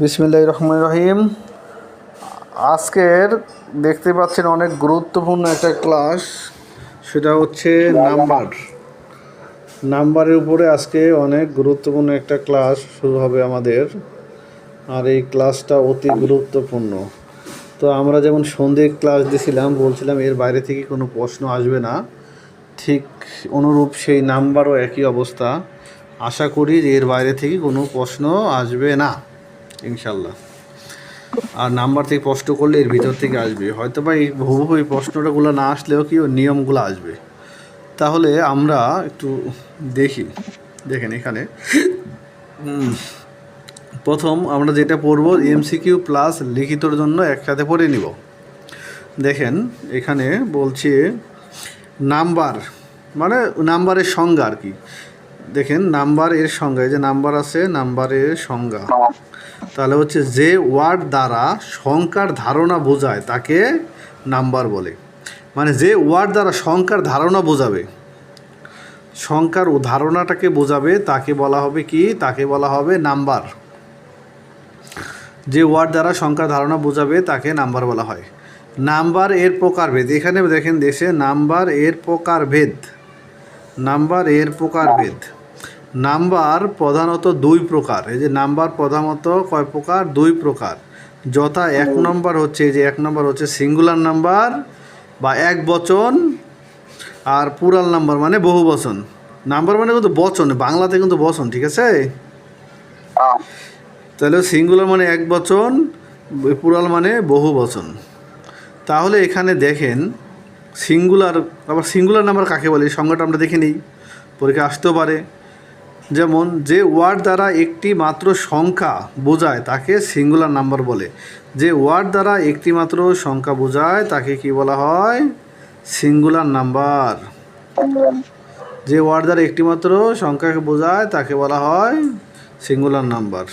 বিসমিল্লাহির রহমানির রহিম। আজকের দেখতে পাচ্ছেন অনেক গুরুত্বপূর্ণ একটা ক্লাস, সেটা হচ্ছে নাম্বারের উপরে আজকে অনেক গুরুত্বপূর্ণ একটা ক্লাস শুরু হবে আমাদের। আর এই ক্লাসটা অতি গুরুত্বপূর্ণ। তো আমরা যেমন সন্ধ্যে ক্লাস দিয়েছিলাম, বলছিলাম এর বাইরে থেকে কোনো প্রশ্ন আসবে না, ঠিক অনুরূপ সেই নাম্বারও একই অবস্থা। আশা করি যে এর বাইরে থেকে কোনো প্রশ্ন আসবে না ইনশাল্লাহ। আর নাম্বার থেকে প্রশ্ন করলে এর ভিতর থেকে আসবে, হয়তো বা এই হুবহু এই প্রশ্নটাগুলো না আসলেও কি ওর নিয়মগুলো আসবে। তাহলে আমরা একটু দেখেন এখানে প্রথম আমরা যেটা পড়ব এমসিকিউ প্লাস লিখিতর জন্য একসাথে পড়ে নিব। দেখেন এখানে বলছে নাম্বার মানে নাম্বারের সংজ্ঞা আর কি। দেখেন নাম্বার এর সংজ্ঞা, এই যে নাম্বার আছে, নাম্বারের সংজ্ঞা তাহলে হচ্ছে যে ওয়ার্ড দ্বারা সংখ্যার ধারণা বোঝায় তাকে নাম্বার বলে। মানে যে ওয়ার্ড দ্বারা সংখ্যার ধারণা বোঝাবে, সংখ্যার ধারণাটাকে বোঝাবে তাকে বলা হবে কি? তাকে বলা হবে নাম্বার। যে ওয়ার্ড দ্বারা সংখ্যার ধারণা বোঝাবে তাকে নাম্বার বলা হয়। নাম্বার এর প্রকারভেদ, এখানে দেখেন দেশে নাম্বার এর প্রকারভেদ। নাম্বার প্রধানত দুই প্রকার। এই যে নাম্বার প্রধানত কয় প্রকার? দুই প্রকার। যথা এক নম্বর হচ্ছে, এই যে এক নম্বর হচ্ছে সিঙ্গুলার নাম্বার বা এক বচন, আর প্লুরাল নাম্বার মানে বহু বচন। নাম্বার মানে কিন্তু বচন, বাংলাতে কিন্তু বচন, ঠিক আছে? তাহলে সিঙ্গুলার মানে এক বচন, প্লুরাল মানে বহু বচন। তাহলে এখানে দেখেন সিঙ্গুলার, আবার সিঙ্গুলার নাম্বার কাকে বলে এই সংজ্ঞাটা আমরা দেখে নিই, পরীক্ষা আসতেও পারে। যেমন যে ওয়ার্ড দ্বারা একটি মাত্র সংখ্যা বোঝায় তাকে সিঙ্গুলার নাম্বার বলে। যে ওয়ার্ড দ্বারা একটি মাত্র সংখ্যা বোঝায় তাকে কি বলা হয়? Singular number. যে ওয়ার্ড দ্বারা একটি মাত্র সংখ্যাকে বোঝায় তাকে বলা হয় সিঙ্গুলার নাম্বার।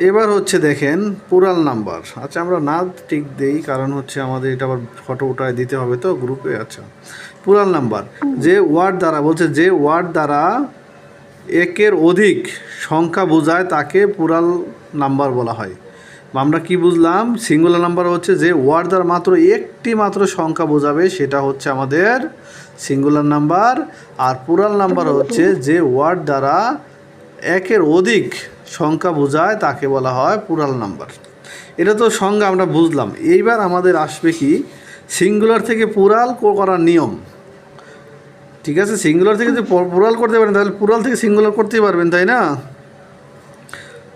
এবার হচ্ছে দেখেন প্লুরাল নাম্বার। আচ্ছা আমরা না ঠিক দেই, কারণ হচ্ছে আমাদের এটা আবার ফটো উঠায় দিতে হবে তো গ্রুপে। আচ্ছা প্লুরাল নাম্বার যে ওয়ার্ড দ্বারা, বলছে যে ওয়ার্ড দ্বারা একের অধিক সংখ্যা বোঝায় তাকে প্লুরাল নাম্বার বলা হয়। আমরা কি বুঝলাম? সিঙ্গুলার নাম্বার হচ্ছে যে ওয়ার্ড দ্বারা মাত্র একটি মাত্র সংখ্যা বোঝাবে, সেটা হচ্ছে আমাদের সিঙ্গুলার নাম্বার। আর প্লুরাল নাম্বার হচ্ছে যে ওয়ার্ড দ্বারা একের অধিক সংখ্যা বোঝায় তাকে বলা হয় প্লুরাল নাম্বার। এটা তো সংজ্ঞা আমরা বুঝলাম। এইবার আমাদের আসবে কি সিঙ্গুলার থেকে প্লুরাল করার নিয়ম। ঠিক আছে, সিঙ্গুলার থেকে যদি প্লুরাল করতে পারেন তাহলে প্লুরাল থেকে সিঙ্গুলার করতেই পারবেন, তাই না?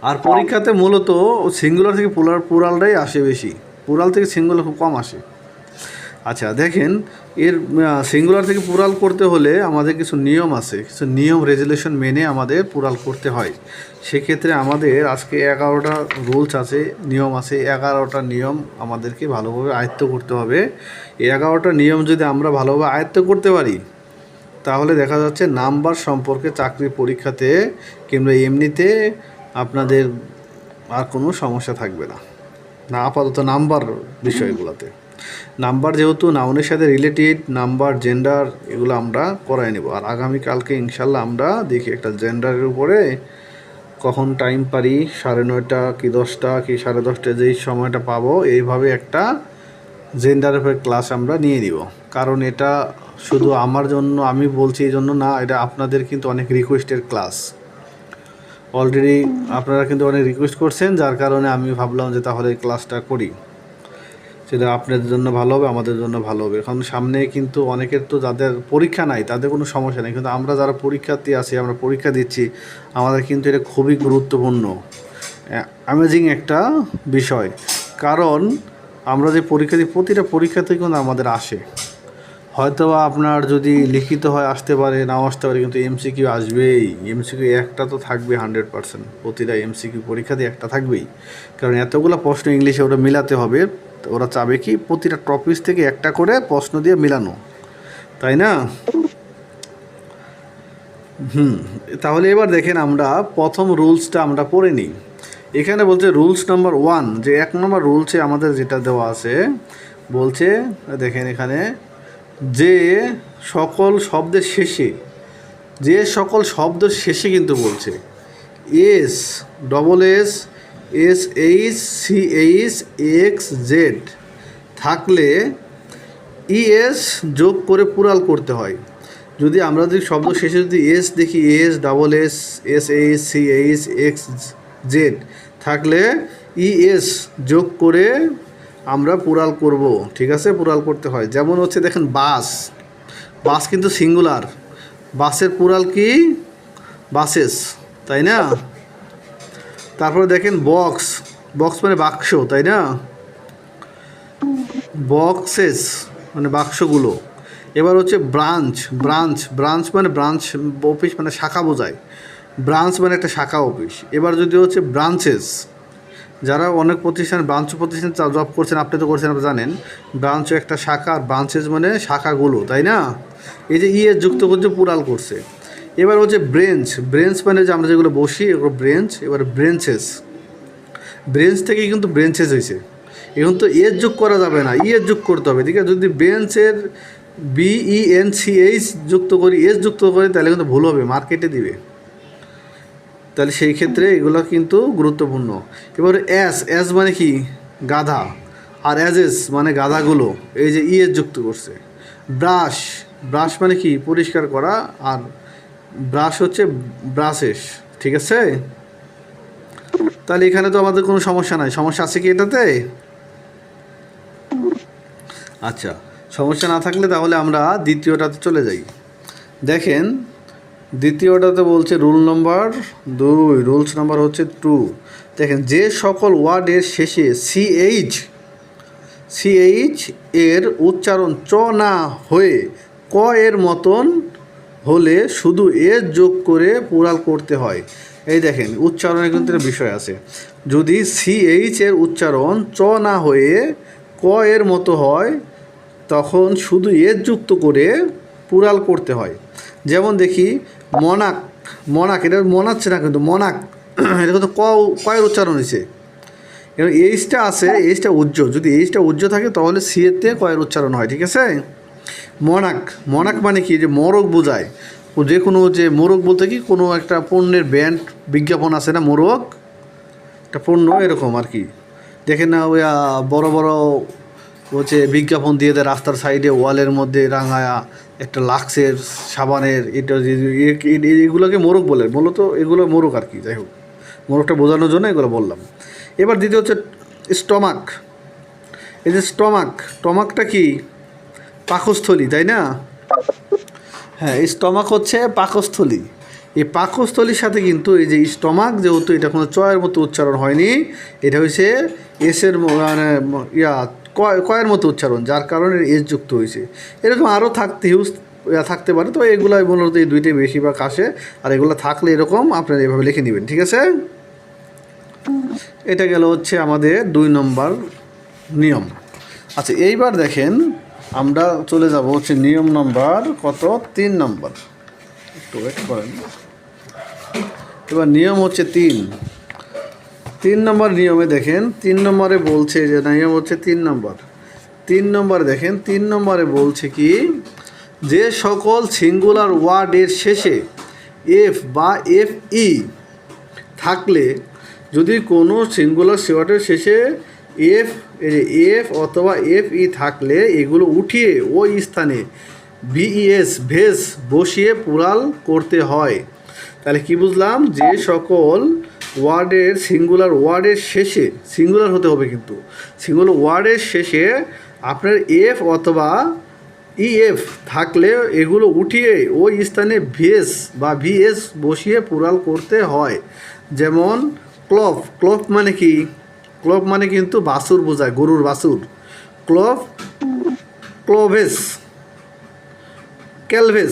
আর পরীক্ষাতে মূলত সিঙ্গুলার থেকে প্লুরালটাই আসে বেশি, প্লুরাল থেকে সিঙ্গুলার খুব কম আসে। আচ্ছা দেখেন এর সিঙ্গুলার থেকে প্লুরাল করতে হলে আমাদের কিছু নিয়ম আছে, কিছু নিয়ম রেজুলেশন মেনে আমাদের প্লুরাল করতে হয়। সেক্ষেত্রে আমাদের আজকে 11টা রুলস আছে, নিয়ম আছে। 11টা নিয়ম আমাদেরকে ভালোভাবে আয়ত্ত করতে হবে। এই 11টা নিয়ম যদি আমরা ভালোভাবে আয়ত্ত করতে পারি তাহলে দেখা যাচ্ছে নাম্বার সম্পর্কে চাকরির পরীক্ষাতে কিংবা এমনিতে আপনাদের আর কোনো সমস্যা থাকবে না। আপাতত নাম্বার বিষয়গুলোতে, নাম্বার যেহেতু নাউনের সাথে রিলেটেড, নাম্বার জেন্ডার এগুলো আমরা করাই নেব। আর আগামীকালকে ইনশাল্লাহ আমরা দেখি একটা জেন্ডারের উপরে কখন টাইম পারি, 9:30 কি 10টা কি 10:30 যেই সময়টা পাবো, এইভাবে একটা জেন্ডারের উপরে ক্লাস আমরা নিয়ে নিব। কারণ এটা শুধু আমার জন্য আমি বলছি এই জন্য না, এটা আপনাদের কিন্তু অনেক রিকোয়েস্টের ক্লাস। অলরেডি আপনারা কিন্তু অনেক রিকোয়েস্ট করছেন, যার কারণে আমি ভাবলাম যে তাহলে এই ক্লাসটা করি। সেটা আপনাদের জন্য ভালো হবে, আমাদের জন্য ভালো হবে। কারণ সামনে কিন্তু অনেকের তো যাদের পরীক্ষা নাই তাদের কোনো সমস্যা নেই, কিন্তু আমরা যারা পরীক্ষার্থী আছি, আমরা পরীক্ষা দিচ্ছি, আমাদের কিন্তু এটা খুবই গুরুত্বপূর্ণ, অ্যামেজিং একটা বিষয়। কারণ আমরা যে পরীক্ষা দিই প্রতিটা পরীক্ষাতেই কিন্তু আমাদের আসে। হয়তো আপনার যদি লিখিত হয় আসতে পারে, নাও আসতে পারে, কিন্তু এমসিকিউ আসবেই। এমসিকিউ একটা তো থাকবে 100%, প্রতিটা এমসিকিউ পরীক্ষাতে একটা থাকবেই। কারণ এতগুলো প্রশ্ন ইংলিশে ওটা মিলাতে হবে। ওরা চাবে কি প্রতিটা টপিক থেকে একটা করে প্রশ্ন দিয়ে মিলানো, তাই না? তাহলে এবার দেখেন আমরা প্রথম রুলসটা আমরা পড়ে নিই। এখানে বলছে রুলস নাম্বার 1, যে 1 নম্বর রুলসে আমাদের যেটা দেওয়া আছে বলছে, দেখেন এখানে যে সকল শব্দের শেষে, যে সকল শব্দের শেষে কিন্তু বলছে S double S S H C H X Z থাকলে ইএস যোগ করে পুরাল করতে হয়। যদি আমরা যদি শব্দ শেষে যদি এস দেখি, S double S S H C H X Z থাকলে ইএস যোগ করে আমরা পুরাল করব, ঠিক আছে, পুরাল করতে হয়। যেমন হচ্ছে দেখেন বাস, বাস কিন্তু সিঙ্গুলার, বাসের পুরাল কি বাসেস, তাই না? তারপরে দেখেন বক্স, বক্স মানে বাক্স, তাই না? বক্সেস মানে বাক্সগুলো। এবার হচ্ছে ব্রাঞ্চ, ব্রাঞ্চ ব্রাঞ্চ মানে ব্রাঞ্চ অফিস মানে শাখা বোঝায়, ব্রাঞ্চ মানে একটা শাখা অফিস। এবার যদি হচ্ছে ব্রাঞ্চেস, যারা অনেক প্রতিষ্ঠান ব্রাঞ্চ প্রতিষ্ঠান জব করছেন, আপনি তো করছেন, আপনি জানেন ব্রাঞ্চ একটা শাখা, আর ব্রাঞ্চেস মানে শাখাগুলো, তাই না? এই যে ইএস যুক্ত করছে পুরাল করছে। এবার হচ্ছে ব্রেঞ্চ, ব্রেঞ্চ মানে যে আমরা যেগুলো বসি এগুলো ব্রেঞ্চ। এবার ব্রেঞ্চেস, ব্রেঞ্চ থেকেই কিন্তু ব্রেঞ্চেস হয়েছে। এখন তো এস যোগ করা যাবে না, ইএস যোগ করতে হবে, ঠিক আছে? যদি বেঞ্চের BENCH যুক্ত করি, এস যুক্ত করি, তাহলে কিন্তু ভুল হবে, মার্কেটে দিবে। তাহলে সেই ক্ষেত্রে এগুলো কিন্তু গুরুত্বপূর্ণ। এবার এস, এস মানে কি গাধা, আর এস মানে গাধাগুলো, এই যে ইএস যুক্ত করছে। ব্রাশ, ব্রাশ মানে কি পরিষ্কার করা, আর ব্রাশ হচ্ছে ব্রাশেস, ঠিক আছে? তাহলে এখানে তো আমাদের কোনো সমস্যা নাই। সমস্যা আছে কি এটাতে? আচ্ছা, সমস্যা না থাকলে তাহলে আমরা দ্বিতীয়টাতে চলে যাই। দেখেন দ্বিতীয়টাতে বলছে রুল নম্বর 2, রুলস নাম্বার হচ্ছে 2। দেখেন যে সকল ওয়ার্ডের শেষে সিএইচ এর উচ্চারণ চ না হয়ে ক এর মতন হলে শুধু এস যোগ করে পুরাল করতে হয়। এই দেখেন উচ্চারণের কিন্তু বিষয় আছে। যদি সিএইচ এর উচ্চারণ চ না হয়ে ক এর মতো হয় তখন শুধু এস যুক্ত করে পুরাল করতে হয়। যেমন দেখি মনাক, মনাক, এটা মনাচ্ছে না কিন্তু মনাক, এটা কিন্তু কয়ের উচ্চারণ হয়েছে। এবার এইচটা আছে, এইচটা উজ্জ্ব, যদি এইচটা উজ্জ্ব থাকে তাহলে সি এতে কয়ের উচ্চারণ হয়, ঠিক আছে? মনাক, মনাক মানে কি যে মোরগ বোঝায়। যে কোনো যে মোরগ বলতে কি কোনো একটা পণ্যের ব্র্যান্ড বিজ্ঞাপন আছে না, মোরগ একটা পণ্য এরকম আর কি। দেখেন না ওই বড় বড় হচ্ছে বিজ্ঞাপন দিয়ে দেয় রাস্তার সাইডে ওয়ালের মধ্যে রাঙায়া একটা লাক্সের সাবানের, এটা এগুলোকে মোরগ বলে, মূলত এগুলো মোরগ আর কি। যাই হোক, মোরগটা বোঝানোর জন্য এগুলো বললাম। এবার দ্বিতীয় হচ্ছে স্টমাক। এই যে স্টমাক, স্টমাকটা কি পাকস্থলী, তাই না? হ্যাঁ, স্টমাক হচ্ছে পাকস্থলী। এই পাকস্থলীর সাথে কিন্তু এই যে স্টমাক, যেহেতু এটা কোনো চয়ের মতো উচ্চারণ হয়নি, এটা হচ্ছে এসের মানে কয়ের মতো উচ্চারণ, যার কারণে এস যুক্ত হয়েছে। এরকম আরও থাকতে পারে, তো এগুলাই মূলত এই দুইটাই বেশিরভাগ আসে। আর এগুলো থাকলে এরকম আপনারা এভাবে লিখে নেবেন, ঠিক আছে? এটা গেল হচ্ছে আমাদের 2 নম্বর নিয়ম। আচ্ছা, এইবার দেখেন আমরা চলে যাব হচ্ছে নিয়ম নম্বর কত, 3 নম্বর। একটু ওয়েট করেন। এবার নিয়ম হচ্ছে 3 নম্বর নিয়মে দেখেন 3 নম্বরে বলছে যে নিয়ম হচ্ছে 3 নম্বর। 3 নম্বরে দেখেন 3 নম্বরে বলছে কি যে সকল সিঙ্গুলার ওয়ার্ডের শেষে এফ বা FE থাকলে, যদি কোনো সিঙ্গুলার ওয়ার্ডের শেষে এফ অথবা FE থাকলে এগুলো উঠিয়ে ওই স্থানে ভেস বসিয়ে পুরাল করতে হয়। তাহলে কি বুঝলাম? যে সকল ওয়ার্ডের সিঙ্গুলার ওয়ার্ডের শেষে, সিঙ্গুলার হতে হবে কিন্তু, সিঙ্গুলার ওয়ার্ডের শেষে আপনার এফ অথবা EF থাকলে এগুলো উঠিয়ে ওই স্থানে ভেস বা VS বসিয়ে পুরাল করতে হয়। যেমন ক্লফ, ক্লফ মানে কি? ক্লফ মানে কিন্তু বাছুর বোঝায়, গরুর বাছুর। ক্লফ, ক্লোভেস, ক্যালভেস,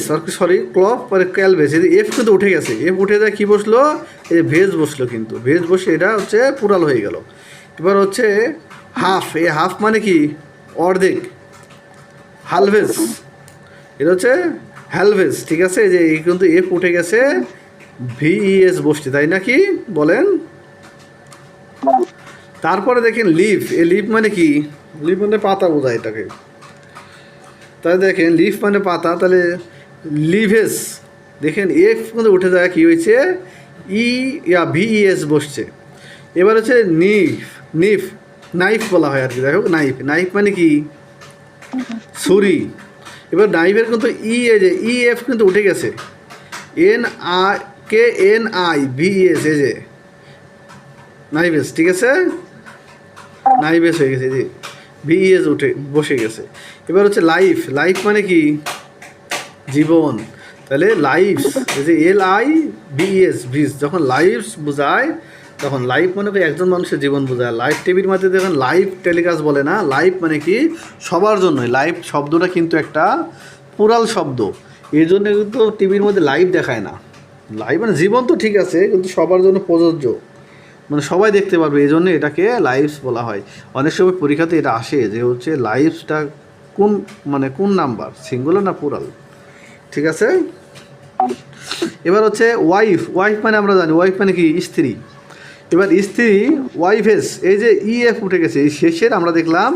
ক্লফ আর ক্যালভেস। এই এফ কিন্তু উঠে গেছে, এফ উঠে যায় কী বসলো? এই ভেজ বসলো, কিন্তু ভেজ বসে এটা হচ্ছে পুরাল হয়ে গেল। এবার হচ্ছে হাফ, এই হাফ মানে কি অর্ধেক, হালভেস, এটা হচ্ছে হ্যালভেস, ঠিক আছে? এই যে এই কিন্তু এফ উঠে গেছে, VES বসছে, তাই নাকি বলেন? তারপরে দেখেন লিফ, এই লিফ মানে কি? লিফ মানে পাতা বোঝায় এটাকে। তাহলে দেখেন লিফ মানে পাতা, তাহলে লিভেস, দেখেন এফ কিন্তু উঠে যায়, কী হয়েছে? ই ভিইএস বসছে। এবার হচ্ছে নিফ, নিফ নাইফ বলা হয় আর কি, যাই হোক নাইফ, নাইফ মানে কি ছুরি। এবার নাইফের কিন্তু এফ কিন্তু উঠে গেছে, NIKNIVES এই যে নাইভেস, ঠিক আছে, নাইভেস হয়ে গেছে, যে ভিইএস উঠে বসে গেছে। এবার হচ্ছে লাইফ, লাইফ মানে কি জীবন, তাহলে লাইফ এই যে LIVES ভিস, যখন লাইফ বোঝায় তখন লাইফ মানে কি একজন মানুষের জীবন বোঝায়। লাইভ টিভির মধ্যে যখন লাইভ টেলিকাস্ট বলে না, লাইভ মানে কি সবার জন্যই। লাইভ শব্দটা কিন্তু একটা পুরাল শব্দ, এই জন্য কিন্তু টিভির মধ্যে লাইভ দেখায় না। লাইভ মানে জীবন তো ঠিক আছে, কিন্তু সবার জন্য প্রযোজ্য, মানে সবাই দেখতে পারবে, এই জন্য এটাকে লাইভস বলা হয়। অনেক সময় পরীক্ষাতে এটা আসে যে হচ্ছে লাইভসটা কোন মানে কোন নাম্বার, সিঙ্গুলার না পুরাল, ঠিক আছে। এবার হচ্ছে ওয়াইফ, ওয়াইফ মানে আমরা জানি ওয়াইফ মানে কি স্ত্রী। এবার স্ত্রী ওয়াইফেস, এই যে EF উঠে গেছে, এই শেষের আমরা দেখলাম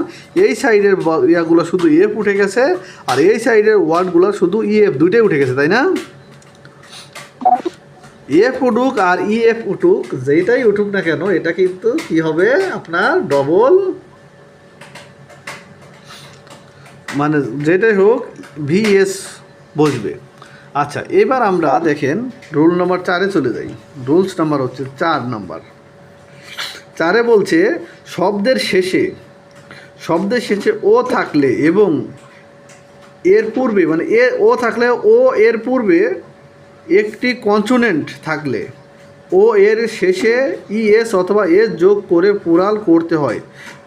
এই সাইডের ইয়াগুলো শুধু EF উঠে গেছে, আর এই সাইডের ওয়ার্ডগুলো শুধু EF, দুইটাই উঠে গেছে, তাই না। EF উঠুক আর EF উঠুক, যেটাই উঠুক না কেন, এটা কিন্তু কি হবে আপনার ডবল, মানে যেটাই হোক VS বসবে। আচ্ছা, এবার আমরা দেখেন রুল নম্বর 4-এ চলে যাই। রুলস নাম্বার হচ্ছে 4 নম্বর। 4-এ বলছে শব্দের শেষে ও থাকলে এবং এর পূর্বে, মানে ও থাকলে ও এর পূর্বে একটি কনসোনেন্ট থাকলে ও এর শেষে ES অথবা এস যোগ করে পুরাল করতে হয়।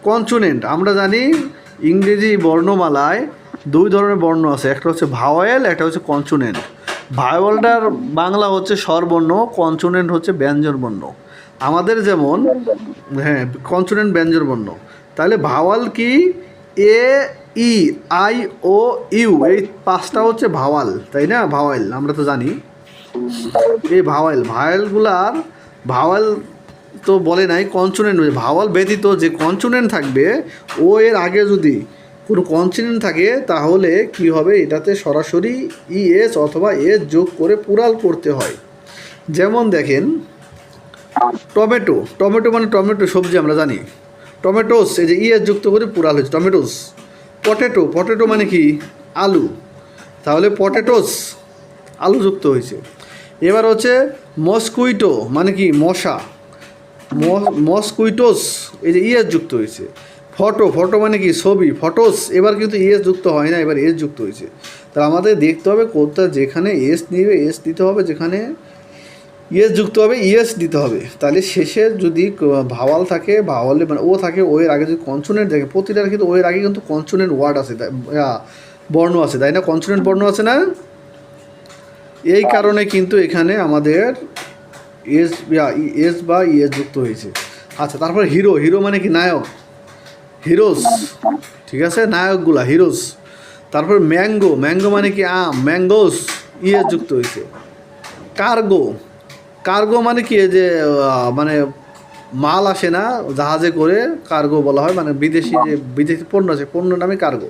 কনসোনেন্ট আমরা জানি ইংরেজি বর্ণমালায় 2 ধরনের বর্ণ আছে, একটা হচ্ছে ভাওয়েল, একটা হচ্ছে কনসোনেন্ট। ভাওয়েলটার বাংলা হচ্ছে স্বরবর্ণ, কনসোনেন্ট হচ্ছে ব্যঞ্জনবর্ণ। আমাদের যেমন হ্যাঁ কনসোনেন্ট ব্যঞ্জনবর্ণ, তাহলে ভাওয়াল কি AEIOU, এই 5টা হচ্ছে ভাওয়াল, তাই না, ভাওয়াল আমরা তো জানি। এই ভাওয়ালগুলার ভাওয়াল তো বলে নাই, কনসোনেন্ট, ভাওয়াল ব্যতীত যে কনসোনেন্ট থাকবে ও এর আগে যদি কোনো কনসোনেন্ট থাকে তাহলে কি হবে, এটাতে সরাসরি ES অথবা এস যোগ করে পুরাল করতে হয়। যেমন দেখেন টমেটো, টমেটো মানে টমেটো সবজি আমরা জানি, টমেটোস, এই যে ES যুক্ত করে পুরাল হয়েছে টমেটোস। পটেটো, পটেটো মানে কি আলু, তাহলে পটেটোস আলু যুক্ত হয়েছে। এবার হচ্ছে মস্কুইটো মানে কি মশা, মস্কুইটোস, এই যে ES যুক্ত হয়েছে। ফটো, ফটো মানে কি ছবি, ফটোস, এবার কিন্তু ES যুক্ত হয় না, এবার এস যুক্ত হয়েছে। তাহলে আমাদের দেখতে হবে কোথাও যেখানে এস নিবে এস দিতে হবে, যেখানে ES যুক্ত হবে ES দিতে হবে। তাহলে শেষে যদি ভাওয়াল থাকে, ভাওয়ালে মানে ও থাকে, ও এর আগে যদি কনসোনেন্ট থাকে, প্রতিটার কিন্তু ও এর আগে কিন্তু কনসোনেন্ট ওয়ার্ড আছে, বর্ণ আছে, তাই না, কনসোনেন্ট বর্ণ আছে না। এই কারণে কিন্তু এখানে আমাদের এস বা ES যুক্ত হয়েছে। আচ্ছা, তারপর হিরো, হিরো মানে কি নায়ক, হিরোস, ঠিক আছে, নায়কগুলা হিরোস। তারপর ম্যাঙ্গো, ম্যাঙ্গো মানে কি আম, ম্যাঙ্গোস, ES যুক্ত হয়েছে। কার্গো, কার্গো মানে কি যে মানে মাল আসে না জাহাজে করে, কার্গো বলা হয়, মানে বিদেশি যে বিদেশি পণ্য আছে, পণ্য নামে কার্গো।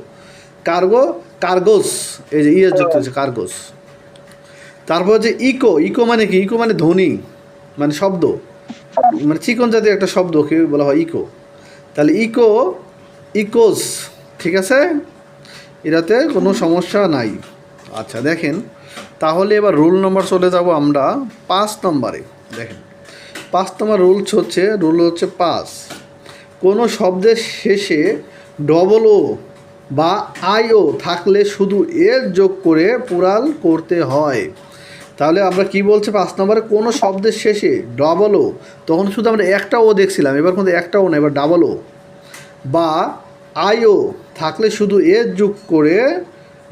কার্গো, কার্গোস, এই যে ES যুক্ত হয়েছে কার্গোস। তারপর হচ্ছে ইকো, ইকো মানে কি, ইকো মানে ধ্বনি, মানে শব্দ, মানে চিকন জাতীয় একটা শব্দকে বলা হয় ইকো। তাহলে ইকো, ইকোস, ঠিক আছে, এটাতে কোনো সমস্যা নাই। আচ্ছা দেখেন, তাহলে এবার রুল নম্বর চলে যাব আমরা 5 নম্বরে। দেখেন 5 নম্বর রুল হচ্ছে 5, কোনো শব্দের শেষে ডবল ও বা IO থাকলে শুধু এস যোগ করে পুরাল করতে হয়। তাহলে আমরা কি বলছি 5 নম্বরে, কোনো শব্দের শেষে ডবল ও, তখন শুধু আমরা একটা ও দেখছিলাম, এবার কিন্তু একটা ও না, এবার ডাবল ও বা IO থাকলে শুধু এস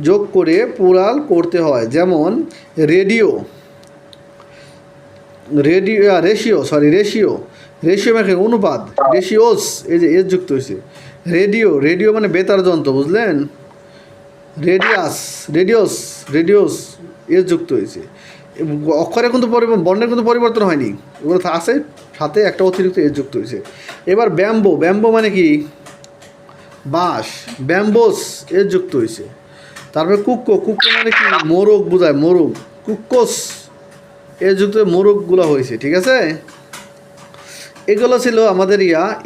যোগ করে পুরাল করতে হয়। যেমন রেডিও, রেশিও মানে অনুপাত, রেশিওস, এই যে এস যুক্ত হয়েছে। রেডিও মানে বেতার যন্ত্র, বুঝলেন, রেডিওস এস যুক্ত হয়েছে। অক্ষরে কিন্তু বর্ণের কিন্তু পরিবর্তন হয়নি, ওগুলো আছে, সাথে একটা অতিরিক্ত এস যুক্ত হয়েছে। এবার ব্যাম্বো, ব্যাম্বো মানে কি বাঁশ, ব্যাম্বোস এস যুক্ত হয়েছে। তারপরে কুক্কো, কুক্কো মানে কি মোরগ বোঝায়, মোরগ, কুক্কোস এ যুক্ত মোরগগুলো হয়েছে, ঠিক আছে। এগুলো ছিল আমাদের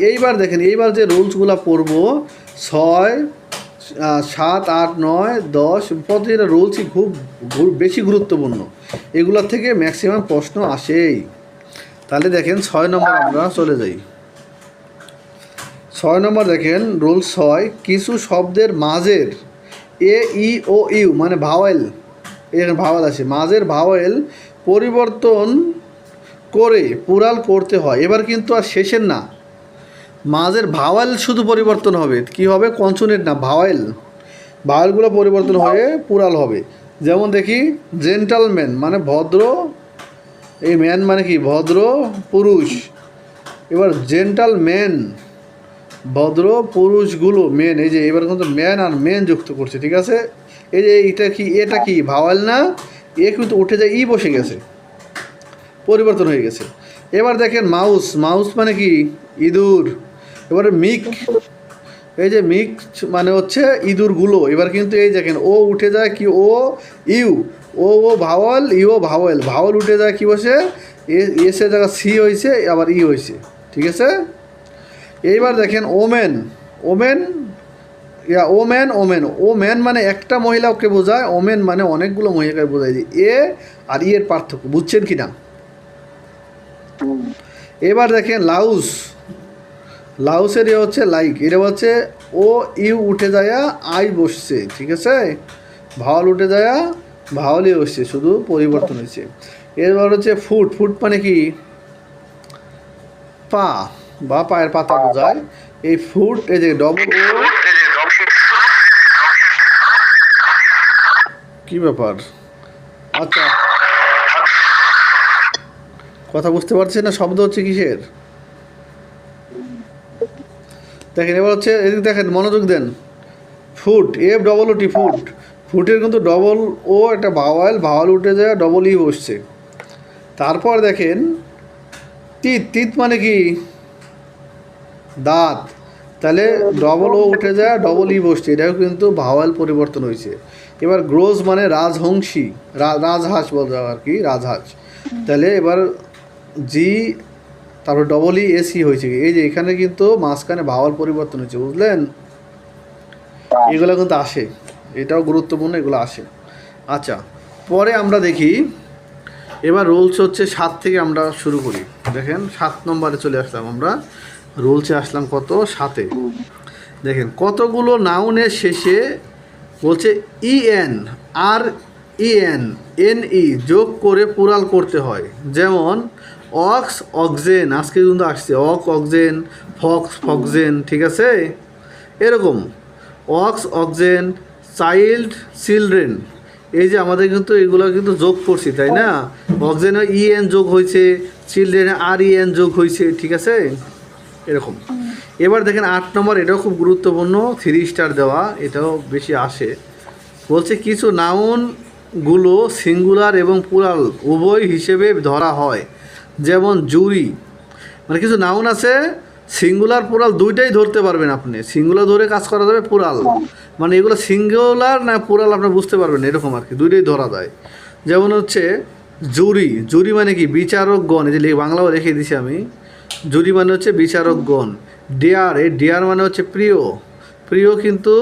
এইবার দেখেন, এইবার যে রুলসগুলো পড়বো 6, 7, 8, 9, 10 প্রতিটা রুলসই খুব বেশি গুরুত্বপূর্ণ। এগুলোর থেকে ম্যাক্সিমাম প্রশ্ন আসেই। তাহলে দেখেন 6 নম্বর আমরা চলে যাই। 6 নম্বর দেখেন রুল 6, কিছু শব্দের মাঝের এ ই ও ইউ মানে ভাওয়েল, এর ভাওয়েল আছে, মাঝের ভাওয়েল পরিবর্তন করে পুরাল করতে হয়। এবার কিন্তু আর শেষের না, মাঝের ভাওয়েল শুধু পরিবর্তন হবে, কি হবে, কনসোনেন্ট না, ভাওয়েলগুলো পরিবর্তন হয়ে পুরাল হবে। যেমন দেখি জেন্টালম্যান মানে ভদ্র, এই ম্যান মানে কি ভদ্র পুরুষ। এবার জেন্টালম্যান ভদ্র পুরুষগুলো মেন, এই যে এবার কিন্তু ম্যান আর মেন যুক্ত করছে, ঠিক আছে। এই যে এটা কি ভাওয়েল না, এ কিন্তু উঠে যায়, ই বসে গেছে, পরিবর্তন হয়ে গেছে। এবার দেখেন মাউস মানে কি ইঁদুর। এবারে মিক, এই যে মিক মানে হচ্ছে ইঁদুরগুলো। এবার কিন্তু এই দেখেন ও উঠে যায় কি O U, O vowel, U vowel উঠে যায় কি বসে এসে জায়গা সি হয়েছে, আবার ই হয়েছে, ঠিক আছে। এইবার দেখেন ওমেন ওমেন মানে একটা মহিলাকে বোঝায়, ওমেন মানে অনেকগুলো মহিলাকে বোঝায়। যে এ আর ই এর পার্থক্য বুঝছেন কি না। এবার দেখেন লাউসের হচ্ছে লাইক, এটা হচ্ছে ও ইউ উঠে যায় আই বসছে, ঠিক আছে। ভাওয়াল উঠে যায় ভাওয়ালই বসছে, শুধু পরিবর্তন হয়েছে। এবার হচ্ছে ফুট মানে কি পা বা পায়ের পাতা বোঝায়। এই ফুট, এই যে ডবল ও, কি ব্যাপার, আচ্ছা কথা বুঝতে পারছেন না, শব্দ হচ্ছে কিসের দেখেন। এবার হচ্ছে এদিকে দেখেন, মনোযোগ দেন, FOOT ফুটের কিন্তু ডবল ও একটা ভাওয়াল উঠে যায়, ডবল ই বসছে। তারপর দেখেন তিত মানে কি দাঁত, তাহলে ডবল ও উঠে যায়, ডবল ই বসছে, এটাও কিন্তু ভাওয়াল পরিবর্তন হয়েছে। এবার গ্রোজ মানে রাজহংসী, রাজহাঁস বলতে আর কি, রাজহাঁস। তাহলে এবার জি তারপর ডবল ই এসি হয়েছে, এই যে এখানে কিন্তু মাঝখানে ভাওয়াল পরিবর্তন হয়েছে, বুঝলেন। এগুলো কিন্তু আসে, এটাও গুরুত্বপূর্ণ, এগুলো আসে। আচ্ছা, পরে আমরা দেখি, এবার রুলস হচ্ছে 7 থেকে আমরা শুরু করি। দেখেন 7 নম্বরে চলে আসলাম আমরা, রুলসে আসলাম কত 7-এ। দেখেন কতগুলো নাউনের শেষে বলছে ইএন আর এন ই যোগ করে পুরাল করতে হয়। যেমন অক্সেন, আজকে কিন্তু আসছে অক্সেন, ফক্সেন, ঠিক আছে। এরকম অক্সেন, চিলড্রেন, এই যে আমাদের কিন্তু এগুলো কিন্তু যোগ করছি, তাই না। অক্সেনে ইএন যোগ হয়েছে, চিলড্রেনে আর ইএন যোগ হয়েছে, ঠিক আছে, এরকম। এবার দেখেন 8 নম্বর, এটাও খুব গুরুত্বপূর্ণ, 3 স্টার দেওয়া, এটাও বেশি আসে। বলছে কিছু নাউনগুলো সিঙ্গুলার এবং প্লুরাল উভয় হিসেবে ধরা হয়। যেমন জুরি, মানে কিছু নাউন আছে সিঙ্গুলার প্লুরাল দুইটাই ধরতে পারবেন আপনি, সিঙ্গুলার ধরে কাজ করা যাবে, প্লুরাল মানে এগুলো সিঙ্গুলার না প্লুরাল আপনি বুঝতে পারবেন, এরকম আর কি, দুইটাই ধরা যায়। যেমন হচ্ছে জুরি মানে কি বিচারকগণ, এই যে বাংলাও রেখে দিছি আমি, জুরি মানে হচ্ছে বিচারকগণ। ডেয়ার মানে হচ্ছে প্রিয় কিন্তু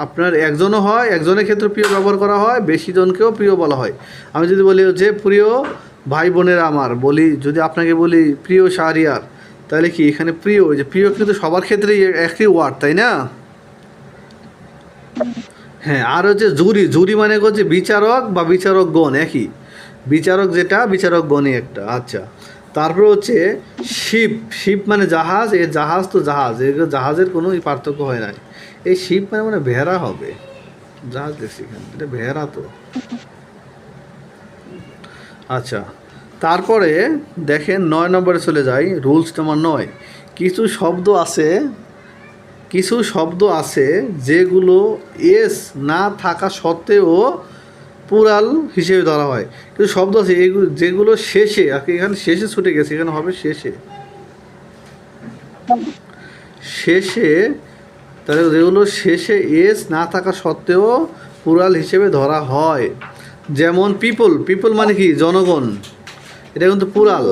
আপনার একজনও হয়, একজনের ক্ষেত্রে প্রিয় ব্যবহার করা হয়, বেশি জনকেও প্রিয় বলা হয়। আমি যদি বলি যে প্রিয় ভাই বোনেরা আমার, বলি যদি আপনাকে বলি প্রিয় শাহরিয়ার, তাহলে কি এখানে প্রিয়, যে প্রিয় কিন্তু সবার ক্ষেত্রেই একই ওয়ার্ড, তাই না। হ্যাঁ, আর হচ্ছে জুরি মানে হচ্ছে বিচারক বা বিচারকগণ, একই বিচারক, যেটা বিচারকগণই একটা। আচ্ছা, তারপর হচ্ছে শিপ মানে জাহাজ, এ জাহাজ তো জাহাজের কোনো পার্থক্য হয় না। এই শিপ মানে ভেড়া হবে, জাহাজ দেখছি এখানে, এটা ভেড়া তো। আচ্ছা, তারপরে দেখেন 9 নম্বরে চলে যাই, রুলস নম্বর 9। কিছু শব্দ আছে যেগুলো এস না থাকা সত্ত্বেও প্লুরাল হিসেবে ধরা হয়। কিছু শব্দ আছে যেগুলো শেষে, এখানে শেষে ছুটে গেছে, এখানে হবে শেষে, তাহলে যেগুলো শেষে এস না থাকা সত্ত্বেও প্লুরাল হিসেবে ধরা হয়। যেমন পিপল মানে কি জনগণ, এটা কিন্তু পুরাল,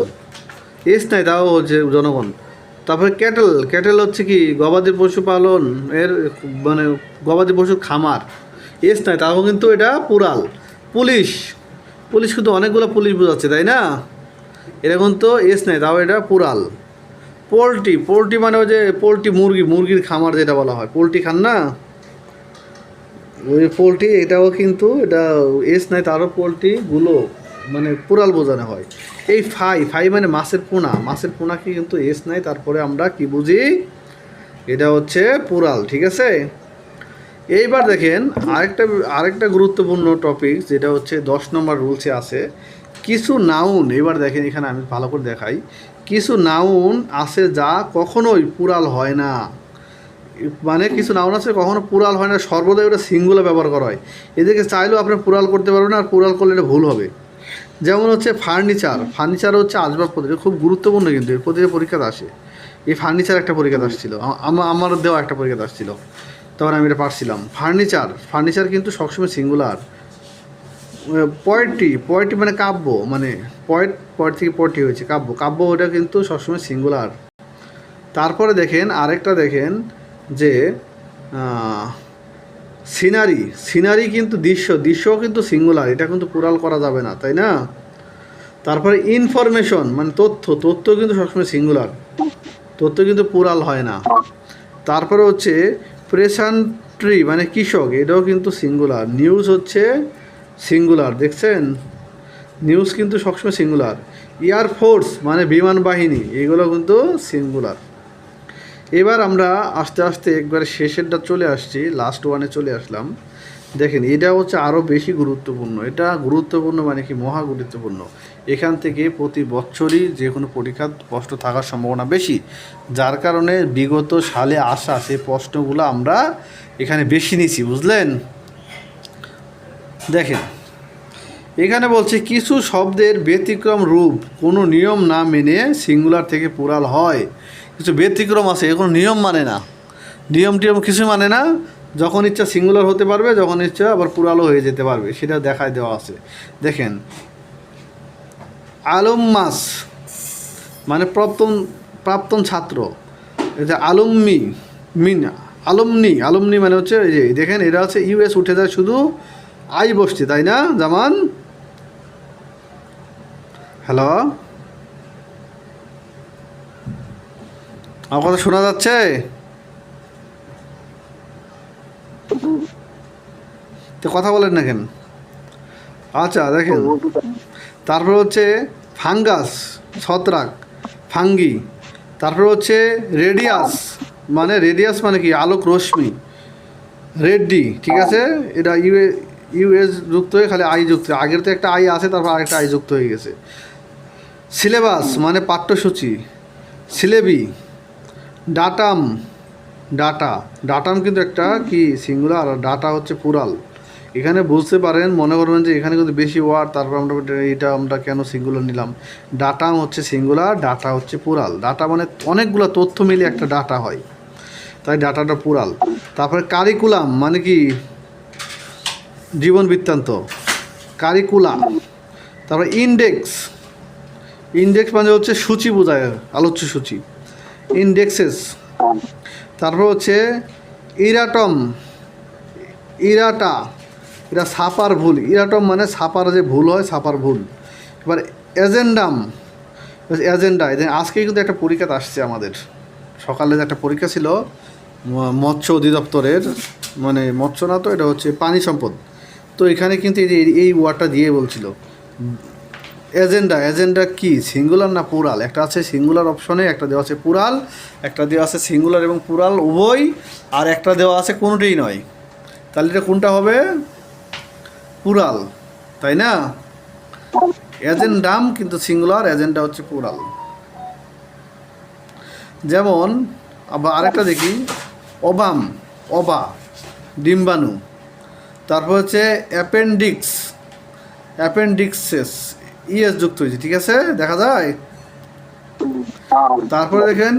এস নাই তাও হচ্ছে জনগণ। তারপরে ক্যাটেল, ক্যাটেল হচ্ছে কি গবাদি পশু পালন এর মানে গবাদি পশুর খামার, এস নাই তাও কিন্তু এটা পুরাল। পুলিশ, পুলিশ কিন্তু অনেকগুলো পুলিশ বোঝাচ্ছে তাই না, এটা কিন্তু এস নাই তাও এটা পুরাল। পোলট্রি, পোলট্রি মানে ওই যে পোলট্রি মুরগি, মুরগির খামার যেটা বলা হয়, পোলট্রি খান না ওই পোলট্রি, এটাও কিন্তু এটা এস নাই তারও পোলট্রিগুলো মানে পুরাল বোঝানো হয়। এই ফাই, ফাই মানে মাছের পোনা, মাছের পোনাকে কিন্তু এস নাই তারপরে আমরা কি বুঝি, এটা হচ্ছে পুরাল, ঠিক আছে। এইবার দেখেন আরেকটা গুরুত্বপূর্ণ টপিক যেটা হচ্ছে 10 নম্বর রুলসে আছে কিছু নাউন। এবার দেখেন এখানে আমি ভালো করে দেখাই, কিছু নাউন আছে যা কখনোই পুরাল হয় না, মানে কিছু নাউন আছে কখনো পুরাল হয় না, সর্বদাই ওটা সিঙ্গুলার ব্যবহার করা হয়। এদেরকে চাইলেও আপনি পুরাল করতে পারবেন না, আর পুরাল করলে এটা ভুল হবে। যেমন হচ্ছে ফার্নিচার, ফার্নিচার হচ্ছে আসবাবপত্র, খুব গুরুত্বপূর্ণ কিন্তু এর প্রতিটা পরীক্ষাতে আসে। এই ফার্নিচার একটা পরীক্ষাতে আসছিল, আমার দেওয়া একটা পরীক্ষাতে আসছিল, তখন আমি এটা পারছিলাম। ফার্নিচার, ফার্নিচার কিন্তু সবসময় সিঙ্গুলার। পোয়েট্রি, পোয়েট্রি মানে কাব্য, মানে পয়েট থেকে পোয়েট্রি হয়েছে কাব্য, কাব্য ওটা কিন্তু সবসময় সিঙ্গুলার। তারপরে দেখেন আরেকটা দেখেন যে সিনারি, সিনারি কিন্তু দৃশ্য, দৃশ্যও কিন্তু সিঙ্গুলার, এটা কিন্তু পুরাল করা যাবে না তাই না। তারপরে ইনফরমেশন মানে তথ্য, তথ্য কিন্তু সবসময় সিঙ্গুলার, তথ্য কিন্তু পুরাল হয় না। তারপরে হচ্ছে প্রেসান্ট্রি মানে কৃষক, এটাও কিন্তু সিঙ্গুলার। নিউজ হচ্ছে সিঙ্গুলার, দেখছেন নিউজ কিন্তু সবসময় সিঙ্গুলার। এয়ারফোর্স মানে বিমান বাহিনী, এগুলো কিন্তু সিঙ্গুলার। এবার আমরা আস্তে আস্তে একবারে শেষেরটা চলে আসছি, লাস্ট ওয়ানে চলে আসলাম। দেখেন এটা হচ্ছে আরও বেশি গুরুত্বপূর্ণ, এটা গুরুত্বপূর্ণ মানে কি মহা গুরুত্বপূর্ণ। এখান থেকে প্রতি বছরই যে কোনো পরীক্ষা প্রশ্ন থাকার সম্ভাবনা বেশি, যার কারণে বিগত সালে আসা সেই প্রশ্নগুলো আমরা এখানে বেশি নিয়েছি, বুঝলেন। দেখেন এখানে বলছে কিছু শব্দের ব্যতিক্রম রূপ কোনো নিয়ম না মেনে সিঙ্গুলার থেকে পুরাল হয়। কিছু ব্যতিক্রম আছে, এ কোনো নিয়ম মানে না, নিয়ম টিয়ম কিছু মানে না, যখন ইচ্ছা সিঙ্গুলার হতে পারবে, যখন ইচ্ছা আবার পুরালও হয়ে যেতে পারবে, সেটা দেখায় দেওয়া আছে। দেখেন আলুম্মাস মানে প্রাক্তন ছাত্র, এটা আলুম্মি মিনা, আলুমনি মানে হচ্ছে এই যে দেখেন এটা হচ্ছে ইউএস উঠে যায় শুধু আই বসছে তাই না জামান। হ্যালো, আমার কথা শোনা যাচ্ছে? তো কথা বলেন না কেন? আচ্ছা দেখেন তারপর হচ্ছে ফাঙ্গাস ছত্রাক, ফাঙ্গি। তারপর হচ্ছে রেডিয়াস মানে কি আলোক রশ্মি, রেডি, ঠিক আছে। এটা ইউএস যুক্ত হয়ে খালি আই যুক্ত, আগের তো একটা আই আছে তারপর আরেকটা আই যুক্ত হয়ে গেছে। সিলেবাস মানে পাঠ্যসূচি, সিলেবি। ডাটাম কিন্তু একটা কি সিঙ্গুলার, আর ডাটা হচ্ছে পুরাল। এখানে বুঝতে পারেন, মনে করবেন যে এখানে কিন্তু বেশি ওয়ার্ড, তারপর আমরা কেন সিঙ্গুলার নিলাম। ডাটাম হচ্ছে সিঙ্গুলার, ডাটা হচ্ছে পুরাল। ডাটা মানে অনেকগুলো তথ্য মিলে একটা ডাটা হয়, তাই ডাটাটা পুরাল। তারপরে কারিকুলাম মানে কি জীবন বৃত্তান্ত, কারিকুলা। তারপর ইন্ডেক্স মানে হচ্ছে সূচি বোঝায়, আলোচ্য সূচি, ইন্ডেক্সেস। তারপর হচ্ছে ইরাটা, এটা ছাপার ভুল, ইরাটম মানে ছাপার যে ভুল হয়, ছাপার ভুল। এবার এজেন্ডা, আজকে কিন্তু একটা পরীক্ষা আসছে আমাদের, সকালে একটা পরীক্ষা ছিল মৎস্য অধিদপ্তরের, মানে মৎস্য না তো, এটা হচ্ছে পানি সম্পদ। তো এখানে কিন্তু এই ওয়ার্ডটা দিয়ে বলছিল এজেন্ডা কি সিঙ্গুলার না পুরাল। একটা আছে সিঙ্গুলার অপশনে, একটা দেওয়া আছে পুরাল, একটা দেওয়া আছে সিঙ্গুলার এবং পুরাল উভয়, আর একটা দেওয়া আছে কোনোটাই নয়। তাহলে এটা কোনটা হবে? পুরাল, তাই না। এজেন্ডাম কিন্তু সিঙ্গুলার, এজেন্ডা হচ্ছে পুরাল। যেমন আবার আরেকটা দেখি, অবা ডিম্বাণু। তারপর হচ্ছে অ্যাপেন্ডিক্সেস, ইএস যুক্ত হয়েছে, ঠিক আছে, দেখা যায়। তারপরে দেখেন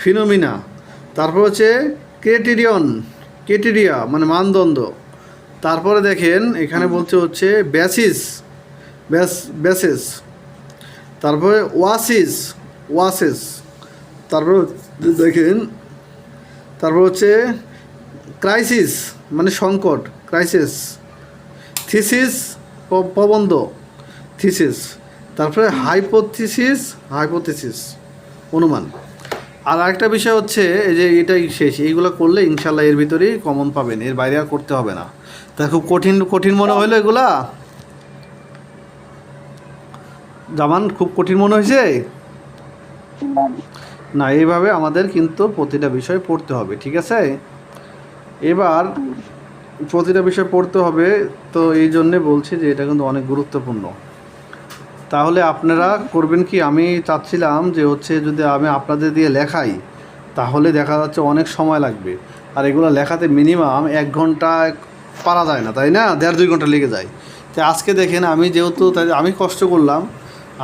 ফিনোমিনা। তারপর হচ্ছে ক্রাইটেরিয়া মানে মানদণ্ড। তারপরে দেখেন এখানে বলছে হচ্ছে বেসেস, তারপরে ওয়াসেস, তারপর দেখেন, তারপর হচ্ছে ক্রাইসিস মানে সংকট, ক্রাইসিস, থিসিস প্রবন্ধ, থিসিস, তারপরে হাইপোথিসিস অনুমান। আর আরেকটা বিষয় হচ্ছে এই যে এটাই শেষ, এইগুলো করলে ইনশাল্লাহ এর ভিতরেই কমন পাবেন, এর বাইরে আর করতে হবে না। তা খুব কঠিন কঠিন মনে হলো এগুলা জামান, খুব কঠিন মনে হয়েছে না? এইভাবে আমাদের কিন্তু প্রতিটা বিষয় পড়তে হবে, ঠিক আছে? এবার প্রতিটা বিষয় পড়তে হবে, তো এই জন্যে বলছি যে এটা কিন্তু অনেক গুরুত্বপূর্ণ। তাহলে আপনারা করবেন কি, আমি চাচ্ছিলাম যে হচ্ছে যদি আমি আপনাদের দিয়ে লেখাই তাহলে দেখা যাচ্ছে অনেক সময় লাগবে, আর এগুলো লেখাতে মিনিমাম 1 ঘন্টা পারা যায় না, তাই না? 1.5-2 ঘন্টা লেগে যায়। তো আজকে দেখেন আমি যেহেতু তাই আমি কষ্ট করলাম,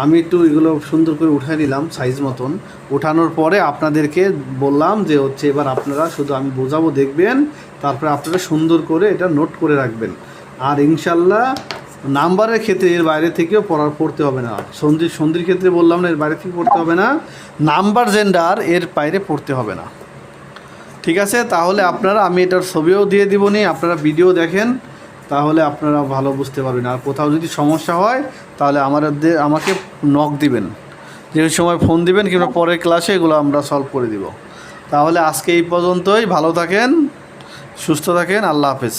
আমি একটু এগুলো সুন্দর করে উঠাই নিলাম সাইজ মতন, উঠানোর পরে আপনাদেরকে বললাম যে হচ্ছে এবার আপনারা শুধু আমি বোঝাবো দেখবেন, তারপরে আপনারা সুন্দর করে এটা নোট করে রাখবেন। আর ইনশাল্লাহ নাম্বারের ক্ষেত্রে এর বাইরে থেকেও পড়তে হবে না। সন্ধির ক্ষেত্রে বললাম না, এর বাইরে থেকে পড়তে হবে না। নাম্বার জেন্ডার এর বাইরে পড়তে হবে না, ঠিক আছে? তাহলে আপনারা, আমি এটার ছবিও দিয়ে দিব নি, আপনারা ভিডিও দেখেন, তাহলে আপনারা ভালো বুঝতে পারবেন। আর কোথাও যদি সমস্যা হয় তাহলে আমাকে নক দিবেন, যে সময় ফোন দিবেন কিংবা পরের ক্লাসে এগুলো আমরা সলভ করে দিব। তাহলে আজকে এই পর্যন্তই, ভালো থাকেন, সুস্থ থাকেন, আল্লাহ হাফেজ।